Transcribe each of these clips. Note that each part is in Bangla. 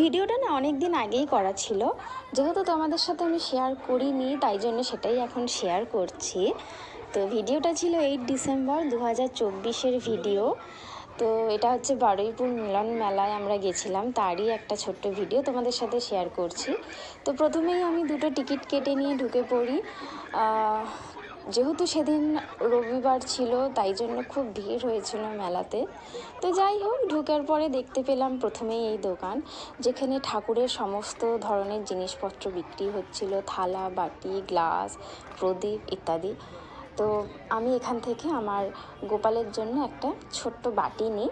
ভিডিওটা না অনেক দিন আগেই করা ছিল, যেহেতু তোমাদের সাথে আমি শেয়ার করিনি তাই জন্য সেটাই এখন শেয়ার করছি। তো ভিডিওটা ছিল 8 ডিসেম্বর 2024-এর ভিডিও। তো এটা হচ্ছে বারুইপুর মিলন মেলায় আমরা গেছিলাম, তারই একটা ছোট্ট ভিডিও তোমাদের সাথে শেয়ার করছি। তো প্রথমেই আমি দুটো টিকিট কেটে নিয়ে ঢুকে পড়ি। যেহেতু সেদিন রবিবার ছিল তাই জন্য খুব ভিড় হয়েছিল মেলাতে। তো যাই হোক, ঢোকার পরে দেখতে পেলাম প্রথমেই এই দোকান, যেখানে ঠাকুরের সমস্ত ধরনের জিনিসপত্র বিক্রি হচ্ছিল, থালা বাটি গ্লাস প্রদীপ ইত্যাদি। তো আমি এখান থেকে আমার গোপালের জন্য একটা ছোট্ট বাটি নিই।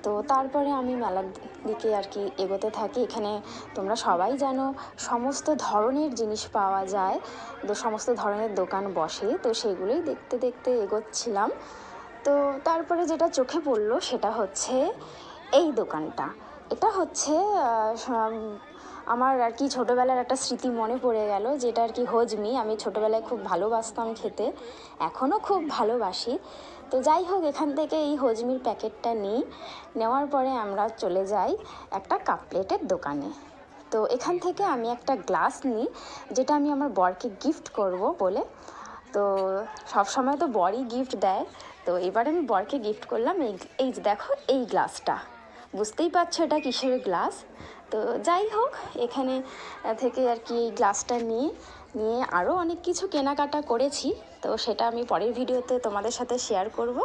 তো তারপরে আমি মেলার দিকে আর কি এগোতে থাকি। এখানে তোমরা সবাই জানো সমস্ত ধরনের জিনিস পাওয়া যায়, তো সমস্ত ধরনের দোকান বসে, তো সেগুলোই দেখতে দেখতে এগোচ্ছিলাম। তো তারপরে যেটা চোখে পড়লো সেটা হচ্ছে এই দোকানটা। এটা হচ্ছে আমার আর কি ছোটোবেলার একটা স্মৃতি মনে পড়ে গেল, যেটা আর কি হজমি আমি ছোটোবেলায় খুব ভালোবাসতাম খেতে, এখনও খুব ভালোবাসি। তো যাই হোক, এখান থেকে এই হজমির প্যাকেটটা নিই। নেওয়ার পরে আমরা চলে যাই একটা কাপ প্লেটের দোকানে। তো এখান থেকে আমি একটা গ্লাস নিই, যেটা আমি আমার বরকে গিফট করব বলে। তো সব সময় তো বরই গিফট দেয়, তো এবার আমি বরকে গিফট করলাম এই যে দেখো এই গ্লাসটা। বুঝতেই পারছো এটা কিসের গ্লাস। তো যাই হোক, এখানে থেকে আর কি এই গ্লাসটা নিয়ে আরও অনেক কিছু কেনাকাটা করেছি, তো সেটা আমি পরের ভিডিওতে তোমাদের সাথে শেয়ার করব।